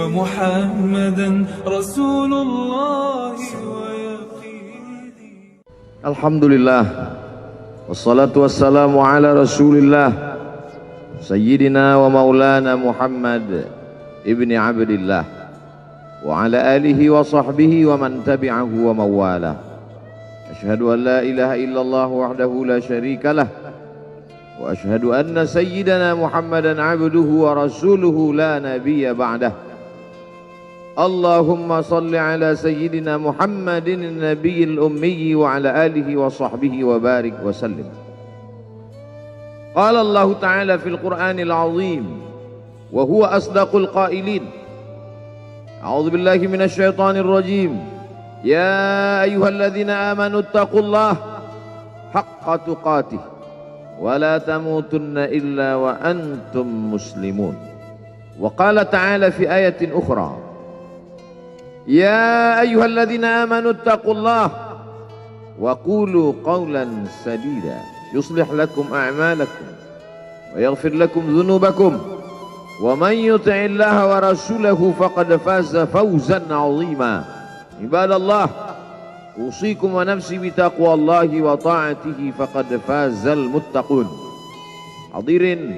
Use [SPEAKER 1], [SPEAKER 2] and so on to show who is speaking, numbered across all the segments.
[SPEAKER 1] محمدا رسول الله ويقيني.
[SPEAKER 2] الحمد لله والصلاة والسلام على رسول الله سيدنا ومولانا محمد ابن عبد الله وعلى آله وصحبه ومن تبعه ومن والاه. أشهد أن لا إله إلا الله وحده لا شريك له وأشهد أن سيدنا محمدا عبده ورسوله لا نبي بعده. اللهم صل على سيدنا محمد النبي الأمي وعلى آله وصحبه وبارك وسلم. قال الله تعالى في القرآن العظيم وهو أصدق القائلين: أعوذ بالله من الشيطان الرجيم. يا أيها الذين آمنوا اتقوا الله حق تقاته ولا تموتن إلا وأنتم مسلمون. وقال تعالى في آية أخرى: يا أيها الذين آمنوا اتقوا الله وقولوا قولا سديدا يصلح لكم أعمالكم ويغفر لكم ذنوبكم ومن يطع الله ورسوله فقد فاز فوزا عظيما. عباد الله، أوصيكم ونفسي بتقوى الله وطاعته فقد فاز المتقون. Hadirin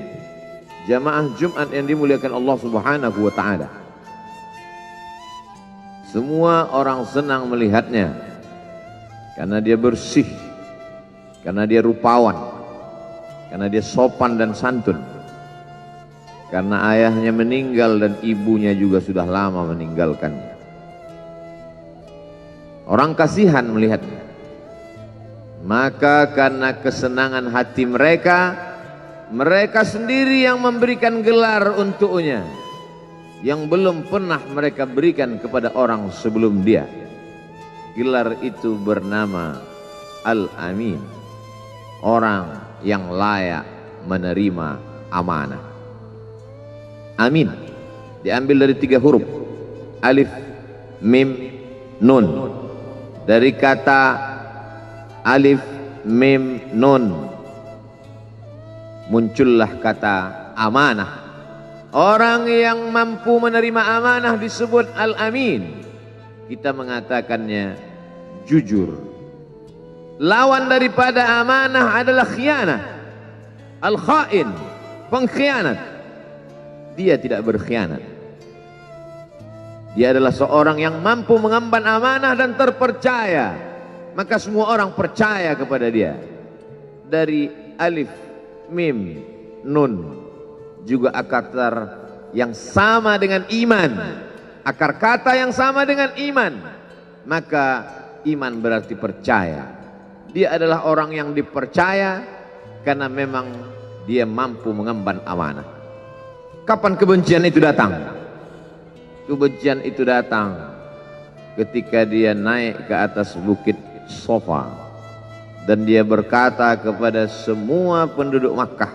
[SPEAKER 2] jamaah Jumat yang dimuliakan Allah Subhanahu wa taala. Semua orang senang melihatnya karena dia bersih, karena dia rupawan, karena dia sopan dan santun, karena ayahnya meninggal dan ibunya juga sudah lama meninggalkannya. Orang kasihan melihatnya, maka karena kesenangan hati mereka, mereka sendiri yang memberikan gelar untuknya yang belum pernah mereka berikan kepada orang sebelum dia. Gelar itu bernama Al-Amin, orang yang layak menerima amanah. Amin diambil dari 3 huruf, alif, mim, nun. Dari kata alif, mim, nun muncullah kata amanah. Orang yang mampu menerima amanah disebut Al-Amin. Kita mengatakannya jujur. Lawan daripada amanah adalah khianah. Al-khain, pengkhianat. Dia tidak berkhianat. Dia adalah seorang yang mampu mengemban amanah dan terpercaya, maka semua orang percaya kepada dia. Dari alif, mim, nun juga akar yang sama dengan iman, akar kata yang sama dengan iman, maka iman berarti percaya. Dia adalah orang yang dipercaya karena memang dia mampu mengemban amanah. Kapan kebencian itu datang? Kebencian itu datang ketika dia naik ke atas bukit Sofa dan dia berkata kepada semua penduduk Makkah,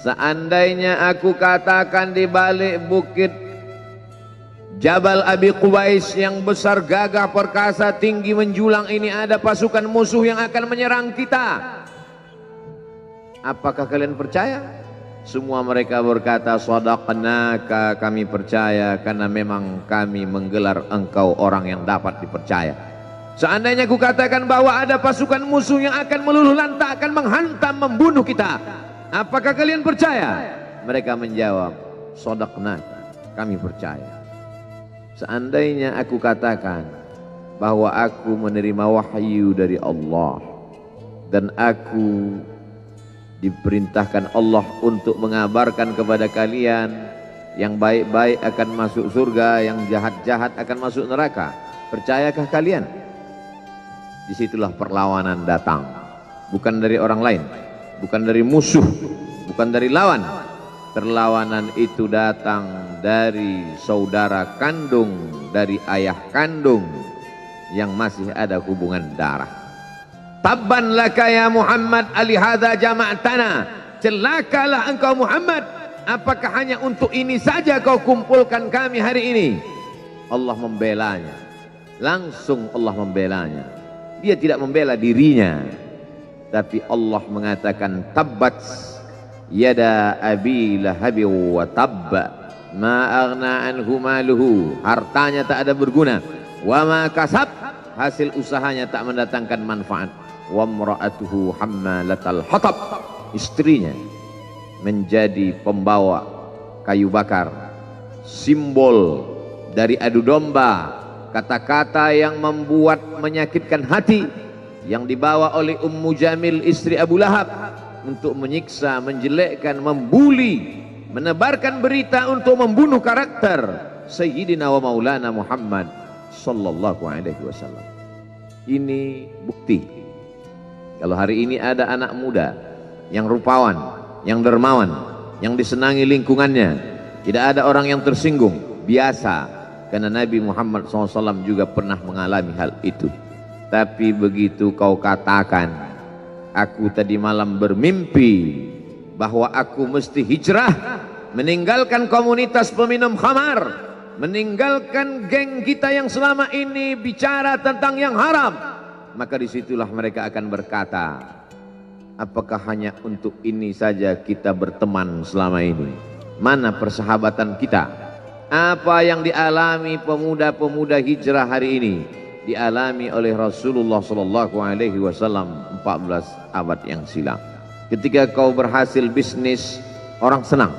[SPEAKER 2] seandainya aku katakan di balik bukit Jabal Abi Qubais yang besar, gagah, perkasa, tinggi, menjulang ini ada pasukan musuh yang akan menyerang kita, apakah kalian percaya? Semua mereka berkata, shadaqnaka, kami percaya karena memang kami menggelar engkau orang yang dapat dipercaya. Seandainya aku katakan bahwa ada pasukan musuh yang akan meluluh lantakkan, menghantam, membunuh kita, apakah kalian percaya? Mereka menjawab, shadaqnaka, kami percaya. Seandainya aku katakan bahwa aku menerima wahyu dari Allah dan aku diperintahkan Allah untuk mengabarkan kepada kalian yang baik-baik akan masuk surga, yang jahat-jahat akan masuk neraka, percayakah kalian? Disitulah perlawanan datang, bukan dari orang lain, bukan dari musuh, bukan dari lawan. Perlawanan itu datang dari saudara kandung, dari ayah kandung yang masih ada hubungan darah. Tabban laka ya Muhammad alihadza jama'tana, celakalah engkau Muhammad, apakah hanya untuk ini saja kau kumpulkan kami hari ini? Allah membelanya, langsung Allah membelanya. Dia tidak membela dirinya, tapi Allah mengatakan tabbat yada abi lahabi wa tabba, ma aghna anhu maluhu, hartanya tak ada berguna, wa ma kasab, hasil usahanya tak mendatangkan manfaat, wa imra'atuhu hammalatal hatab, istrinya menjadi pembawa kayu bakar, simbol dari adu domba, kata-kata yang membuat menyakitkan hati yang dibawa oleh Ummu Jamil istri Abu Lahab untuk menyiksa, menjelekkan, membuli, menebarkan berita untuk membunuh karakter Sayyidina wa Maulana Muhammad sallallahu alaihi wasallam. Ini bukti kalau hari ini ada anak muda yang rupawan, yang dermawan, yang disenangi lingkungannya, tidak ada orang yang tersinggung, biasa, karena Nabi Muhammad SAW juga pernah mengalami hal itu. Tapi begitu kau katakan, aku tadi malam bermimpi bahwa aku mesti hijrah, meninggalkan komunitas peminum khamar, meninggalkan geng kita yang selama ini bicara tentang yang haram, maka disitulah mereka akan berkata, apakah hanya untuk ini saja kita berteman selama ini? Mana persahabatan kita? Apa yang dialami pemuda-pemuda hijrah hari ini dialami oleh Rasulullah sallallahu alaihi wasallam 14 abad yang silam. Ketika kau berhasil bisnis, orang senang.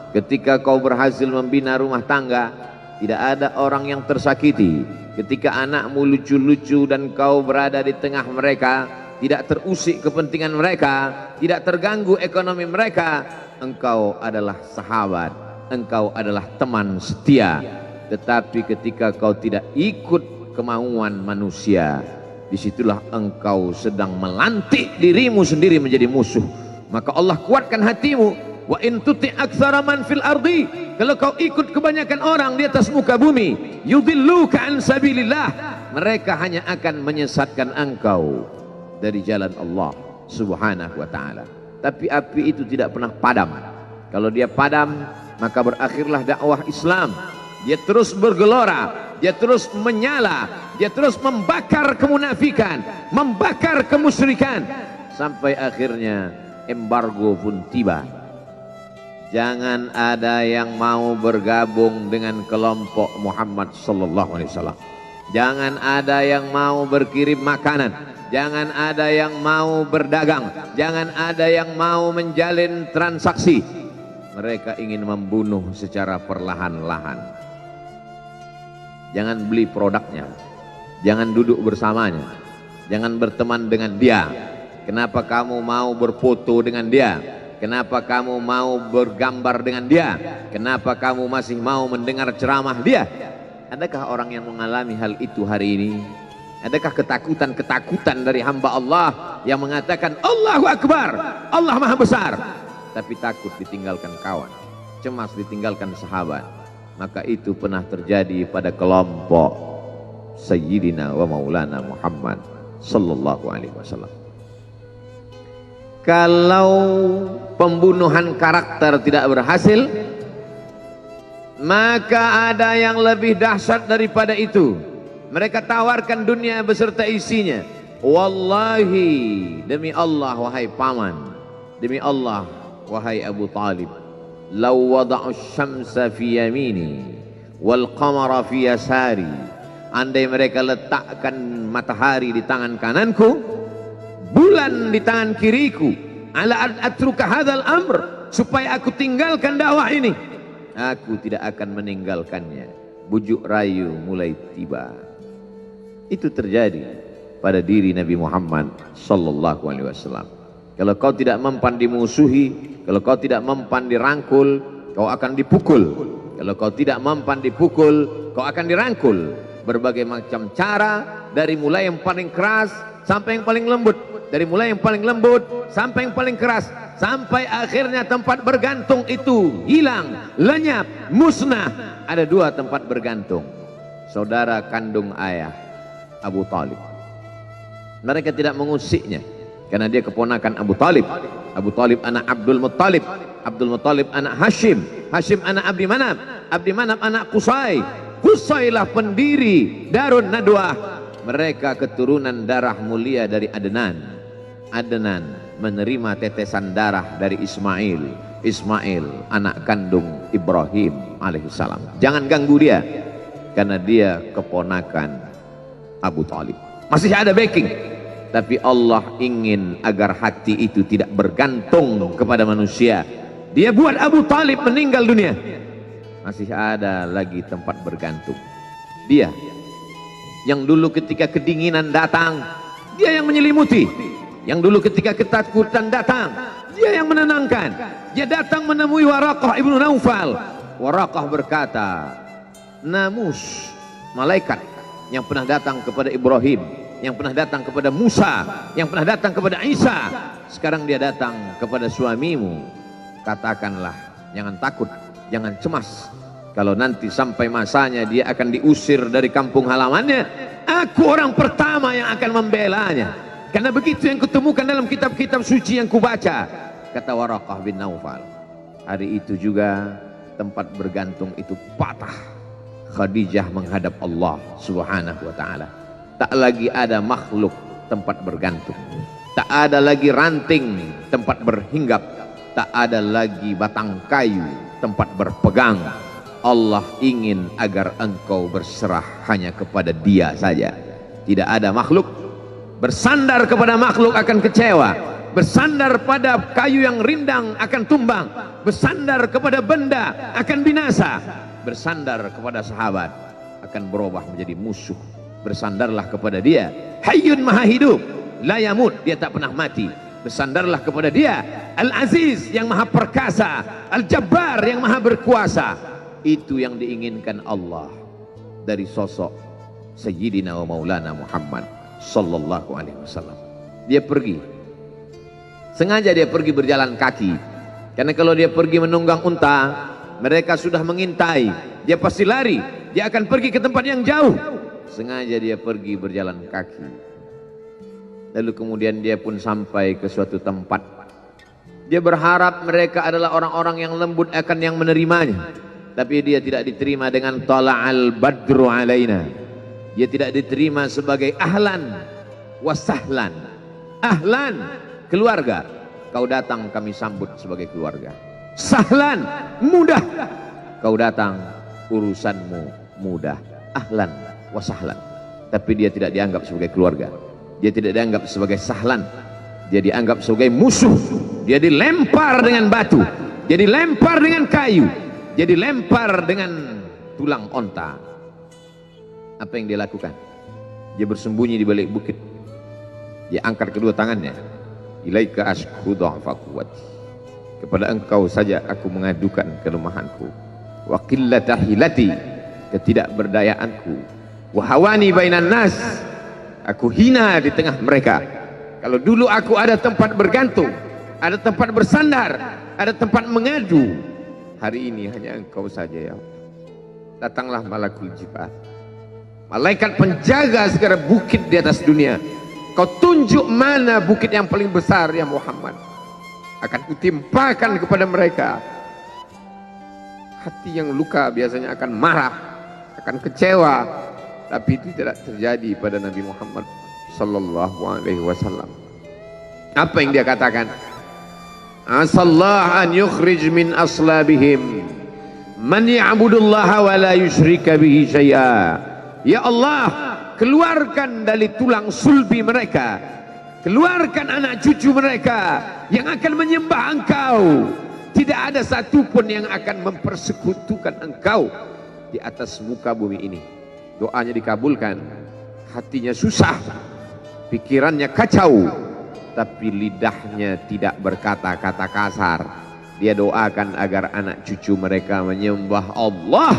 [SPEAKER 2] Ketika kau berhasil membina rumah tangga, tidak ada orang yang tersakiti. Ketika anakmu lucu-lucu dan kau berada di tengah mereka, tidak terusik kepentingan mereka, tidak terganggu ekonomi mereka, engkau adalah sahabat, engkau adalah teman setia. Tetapi ketika kau tidak ikut kemauan manusia, disitulah engkau sedang melantik dirimu sendiri menjadi musuh. Maka Allah kuatkan hatimu. Wa in tuti' aktsara man fil ardi, kalau kau ikut kebanyakan orang di atas muka bumi, yudilluka an sabilillah, mereka hanya akan menyesatkan engkau dari jalan Allah subhanahu wa ta'ala. Tapi api itu tidak pernah padam. Kalau dia padam, maka berakhirlah dakwah Islam. Dia terus bergelora, dia terus menyala, dia terus membakar kemunafikan, membakar kemusyrikan, sampai akhirnya embargo pun tiba. Jangan ada yang mau bergabung dengan kelompok Muhammad sallallahu alaihi wasallam. Jangan ada yang mau berkirim makanan, jangan ada yang mau berdagang, jangan ada yang mau menjalin transaksi. Mereka ingin membunuh secara perlahan-lahan. Jangan beli produknya, jangan duduk bersamanya, jangan berteman dengan dia. Kenapa kamu mau berfoto dengan dia? Kenapa kamu mau bergambar dengan dia? Kenapa kamu masih mau mendengar ceramah dia? Adakah orang yang mengalami hal itu hari ini? Adakah ketakutan-ketakutan dari hamba Allah yang mengatakan Allahu Akbar, Allah Maha Besar, tapi takut ditinggalkan kawan, cemas ditinggalkan sahabat? Maka itu pernah terjadi pada kelompok Sayyidina wa Maulana Muhammad sallallahu alaihi wasallam. Kalau pembunuhan karakter tidak berhasil, maka ada yang lebih dahsyat daripada itu. Mereka tawarkan dunia beserta isinya. Wallahi, demi Allah wahai paman, demi Allah wahai Abu Talib, law wada'u syamsa fi yamini wal qamara fi yasari, andai mereka letakkan matahari di tangan kananku, bulan di tangan kiriku, ala an atruka hadzal amr, supaya aku tinggalkan dakwah ini, aku tidak akan meninggalkannya. Bujuk rayu mulai tiba. Itu terjadi pada diri Nabi Muhammad sallallahu alaihi wasallam. Kalau kau tidak mempan dimusuhi, kalau kau tidak mempan dirangkul, kau akan dipukul. Kalau kau tidak mempan dipukul, kau akan dirangkul. Berbagai macam cara, dari mulai yang paling keras sampai yang paling lembut, dari mulai yang paling lembut sampai yang paling keras, sampai akhirnya tempat bergantung itu hilang, lenyap, musnah. Ada dua tempat bergantung, saudara kandung ayah Abu Talib. Mereka tidak mengusiknya karena dia keponakan Abu Talib. Abu Talib anak Abdul Muttalib, Abdul Muttalib anak Hashim, Hashim anak Abdi Manaf, Abdi Manaf anak Qusay, Qusaylah pendiri Darun Nadwah. Mereka keturunan darah mulia dari Adnan. Adnan menerima tetesan darah dari Ismail, Ismail anak kandung Ibrahim. alaihissalam. Jangan ganggu dia, karena dia keponakan Abu Talib. Masih ada backing, tapi Allah ingin agar hati itu tidak bergantung kepada manusia. Dia buat Abu Talib meninggal dunia, masih ada lagi tempat bergantung. Dia yang dulu ketika kedinginan datang, dia yang menyelimuti. Yang dulu ketika ketakutan datang, dia yang menenangkan. Dia datang menemui Waraqah ibnu Naufal. Waraqah berkata, Namus, malaikat yang pernah datang kepada Ibrahim, yang pernah datang kepada Musa, yang pernah datang kepada Isa, sekarang dia datang kepada suamimu. Katakanlah, jangan takut, jangan cemas. Kalau nanti sampai masanya dia akan diusir dari kampung halamannya, aku orang pertama yang akan membelanya. Karena begitu yang kutemukan dalam kitab-kitab suci yang kubaca, kata Waraqah bin Naufal. Hari itu juga tempat bergantung itu patah. Khadijah menghadap Allah subhanahu wa ta'ala. Tak lagi ada makhluk tempat bergantung, tak ada lagi ranting tempat berhinggap, tak ada lagi batang kayu tempat berpegang. Allah ingin agar engkau berserah hanya kepada Dia saja. Tidak ada makhluk. Bersandar kepada makhluk akan kecewa, bersandar pada kayu yang rindang akan tumbang, bersandar kepada benda akan binasa, bersandar kepada sahabat akan berubah menjadi musuh. Bersandarlah kepada Dia, Hayyun Maha Hidup, la yamut, Dia tak pernah mati. Bersandarlah kepada Dia, Al-Aziz yang Maha Perkasa, Al-Jabbar yang Maha Berkuasa. Itu yang diinginkan Allah dari sosok Sayyidina wa Maulana Muhammad sallallahu alaihi wasallam. Dia pergi, sengaja dia pergi berjalan kaki, karena kalau dia pergi menunggang unta, mereka sudah mengintai, dia pasti lari, dia akan pergi ke tempat yang jauh. Sengaja dia pergi berjalan kaki. Lalu kemudian dia pun sampai ke suatu tempat. Dia berharap mereka adalah orang-orang yang lembut akan yang menerimanya, tapi dia tidak diterima dengan tala'al badru alaina. Dia tidak diterima sebagai ahlan wasahlan. Ahlan, keluarga, kau datang kami sambut sebagai keluarga. Sahlan, mudah, kau datang urusanmu mudah. Ahlan wasahlan. Tapi dia tidak dianggap sebagai keluarga, dia tidak dianggap sebagai sahlan, dia dianggap sebagai musuh. Dia dilempar dengan batu, dia dilempar dengan kayu, dia dilempar dengan tulang onta. Apa yang dia lakukan? Dia bersembunyi di balik bukit. Dia angkat kedua tangannya. Ilaika ashku dha'fa quwwati. Kepada engkau saja aku mengadukan kelemahanku. Wa qillata hilati, ketidakberdayaanku. Wa hawani bainan nas, aku hina di tengah mereka. Kalau dulu aku ada tempat bergantung, ada tempat bersandar, ada tempat mengadu, hari ini hanya engkau saja ya Allah. Datanglah malakul jibal, malaikat penjaga segala bukit di atas dunia. Kau tunjuk mana bukit yang paling besar ya Muhammad, akan kutimpakan kepada mereka. Hati yang luka biasanya akan marah, akan kecewa, tapi itu tidak terjadi pada Nabi Muhammad sallallahu alaihi wasallam. Apa yang dia katakan? Asallah an yukhrij min aslabihim man ya'budullaha wa la yusyrika bihi syai'a. Ya Allah, keluarkan dari tulang sulbi mereka, keluarkan anak cucu mereka yang akan menyembah Engkau. Tidak ada satupun yang akan mempersekutukan Engkau di atas muka bumi ini. Doanya dikabulkan, hatinya susah, pikirannya kacau, tapi lidahnya tidak berkata-kata kasar. Dia doakan agar anak cucu mereka menyembah Allah.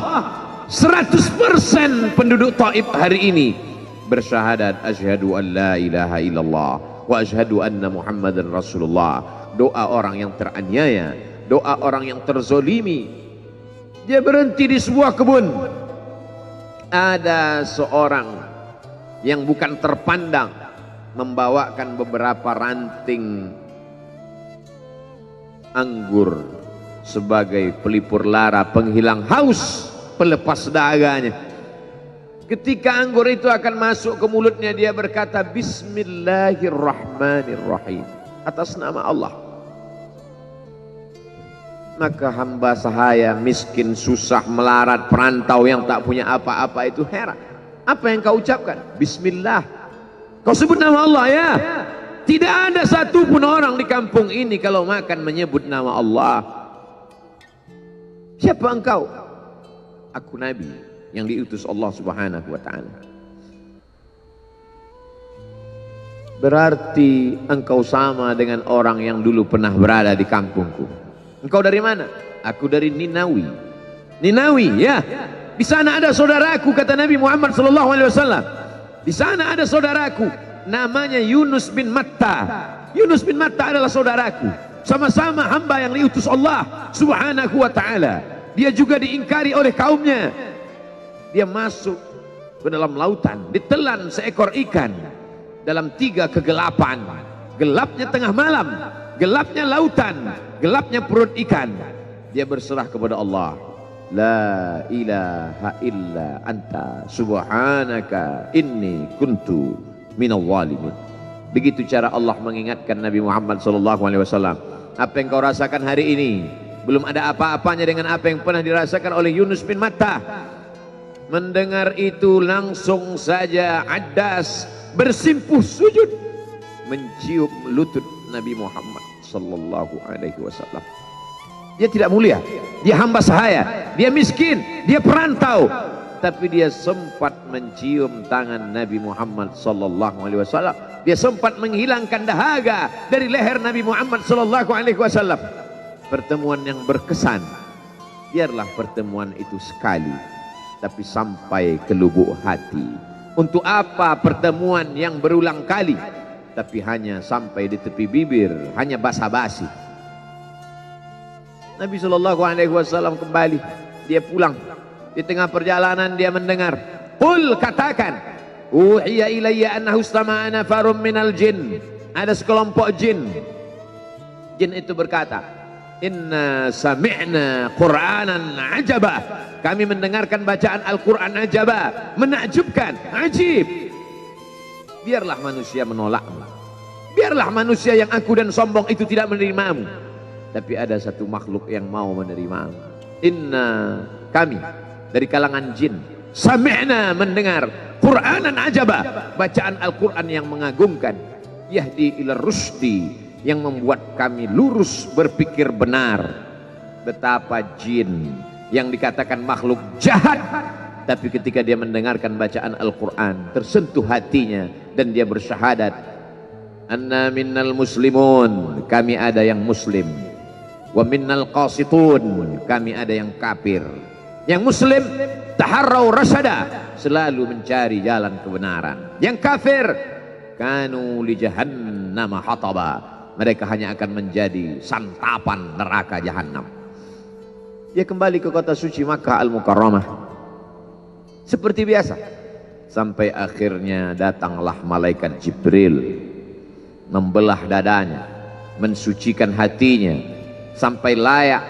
[SPEAKER 2] 100% penduduk Taif hari ini bersyahadat asyhadu an la ilaha illallah wa asyhadu anna Muhammadan Rasulullah. Doa orang yang teraniaya, doa orang yang terzolimi. Dia berhenti di sebuah kebun. Ada seorang yang bukan terpandang membawakan beberapa ranting anggur sebagai pelipur lara, penghilang haus, pelepas daganya. Ketika anggur itu akan masuk ke mulutnya, dia berkata Bismillahirrahmanirrahim, atas nama Allah. Maka hamba sahaya miskin, susah, melarat, perantau yang tak punya apa-apa itu heran. Apa yang kau ucapkan? Bismillah. Kau sebut nama Allah ya. Tidak ada satupun orang di kampung ini kalau makan menyebut nama Allah. Siapa engkau? Aku Nabi yang diutus Allah Subhanahu wa ta'ala. Berarti engkau sama dengan orang yang dulu pernah berada di kampungku. Engkau dari mana? Aku dari Ninawi. Ninawi, ya. Di sana ada saudaraku, kata Nabi Muhammad SAW. Di sana ada saudaraku, namanya Yunus bin Matta. Yunus bin Matta adalah saudaraku. Sama-sama hamba yang diutus Allah Subhanahu wa ta'ala. Dia juga diingkari oleh kaumnya. Dia masuk ke dalam lautan, ditelan seekor ikan dalam 3 kegelapan. Gelapnya tengah malam, gelapnya lautan, gelapnya perut ikan. Dia berserah kepada Allah. La ilaha illa anta subhanaka inni kuntu minal zalimin. Begitu cara Allah mengingatkan Nabi Muhammad SAW. Apa yang kau rasakan hari ini belum ada apa-apanya dengan apa yang pernah dirasakan oleh Yunus bin Matta. Mendengar itu langsung saja Addas bersimpuh sujud mencium lutut Nabi Muhammad SAW. Dia tidak mulia, dia hamba sahaya, dia miskin, dia perantau, tapi dia sempat mencium tangan Nabi Muhammad SAW. Dia sempat menghilangkan dahaga dari leher Nabi Muhammad SAW. Pertemuan yang berkesan. Biarlah pertemuan itu sekali, tapi sampai ke lubuk hati. Untuk apa pertemuan yang berulang kali, tapi hanya sampai di tepi bibir, hanya basa-basi. Nabi SAW kembali, dia pulang. Di tengah perjalanan dia mendengar, qul, katakan, uhiya ilayya annahu istama'a nafarum minal jin. Ada sekelompok jin. Jin itu berkata, inna sami'na qur'anan ajaba. Kami mendengarkan bacaan Al-Quran ajaba, menakjubkan, ajib. Biarlah manusia menolakmu, biarlah manusia yang aku dan sombong itu tidak menerimamu, tapi ada satu makhluk yang mau menerimamu. Inna, kami dari kalangan jin, sami'na, mendengar, Qur'anan ajaba, bacaan Al-Quran yang mengagumkan, yahdi ila rusdi, yang membuat kami lurus berpikir benar. Betapa jin yang dikatakan makhluk jahat, tapi ketika dia mendengarkan bacaan Al-Quran tersentuh hatinya dan dia bersyahadat, anna minnal muslimun, kami ada yang muslim, wa minnal qasitun, kami ada yang kafir. Yang muslim taharrau rasyada, selalu mencari jalan kebenaran. Yang kafir kanu li jahannam hataba, mereka hanya akan menjadi santapan neraka jahanam. Dia kembali ke kota suci Makkah Al-Mukarramah seperti biasa, sampai akhirnya datanglah malaikat Jibril membelah dadanya, mensucikan hatinya sampai layak,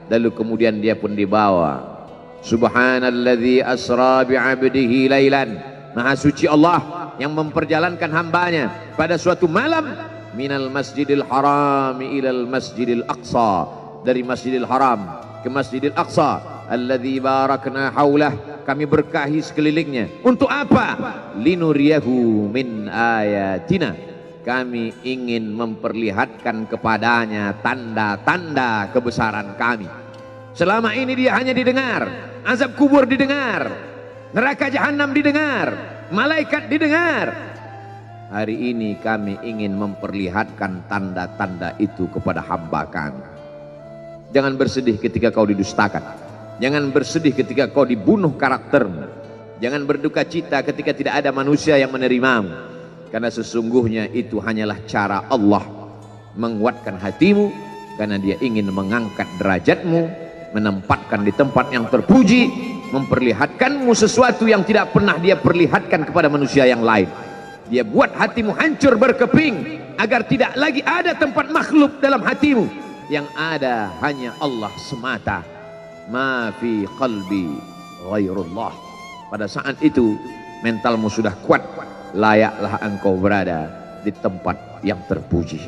[SPEAKER 2] lalu kemudian dia pun dibawa. Subhanalladzi asra bi'abdihi lailan, maha suci Allah yang memperjalankan hambanya pada suatu malam, minal masjidil haram ilal masjidil aqsa, dari masjidil haram ke masjidil aqsa, alladzi barakna haulah, kami berkahi sekelilingnya. Untuk apa? Linuriyahu min ayatina, kami ingin memperlihatkan kepadanya tanda-tanda kebesaran kami. Selama ini dia hanya didengar, azab kubur didengar, neraka jahanam didengar, malaikat didengar. Hari ini kami ingin memperlihatkan tanda-tanda itu kepada hamba kami. Jangan bersedih ketika kau didustakan, jangan bersedih ketika kau dibunuh karaktermu, jangan berduka cita ketika tidak ada manusia yang menerimamu, karena sesungguhnya itu hanyalah cara Allah menguatkan hatimu, karena dia ingin mengangkat derajatmu, menempatkan di tempat yang terpuji, memperlihatkanmu sesuatu yang tidak pernah dia perlihatkan kepada manusia yang lain. Dia buat hatimu hancur berkeping agar tidak lagi ada tempat makhluk dalam hatimu, yang ada hanya Allah semata. Ma fi qalbi ghairullah. Pada saat itu mentalmu sudah kuat, layaklah engkau berada di tempat yang terpuji.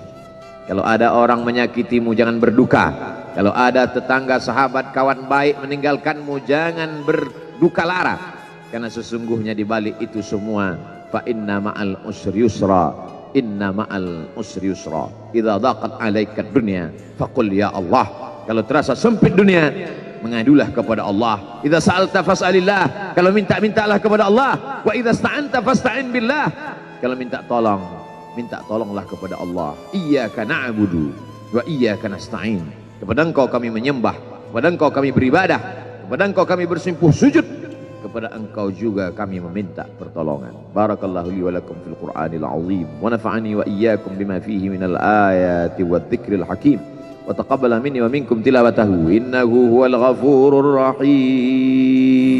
[SPEAKER 2] Kalau ada orang menyakitimu, jangan berduka. Kalau ada tetangga, sahabat, kawan baik meninggalkanmu, jangan berduka lara. Karena sesungguhnya di balik itu semua, fa inna ma'al usri yusra, inna ma'al usri yusra. Idza daqat 'alaika dunya faqul ya Allah. Kalau terasa sempit dunia, mengadulah kepada Allah. Idza sa'alta fas'alillah. Kalau minta-mintalah kepada Allah. Wa idza sta'anta fasta'in billah. Kalau minta tolong, minta tolonglah kepada Allah. Iyyaka na'budu wa iyyaka nasta'in. Kepada Engkau kami menyembah, kepada Engkau kami beribadah, kepada Engkau kami bersimpuh sujud, kepada Engkau juga kami meminta pertolongan. Barakallahu li wa lakum fil Qur'anil azim wa nafa'ani wa iyyakum bima fihi minal ayati wadh-dhikril hakim wa taqabbala minni wa minkum tilawatahu innahu huwal ghafurur rahim.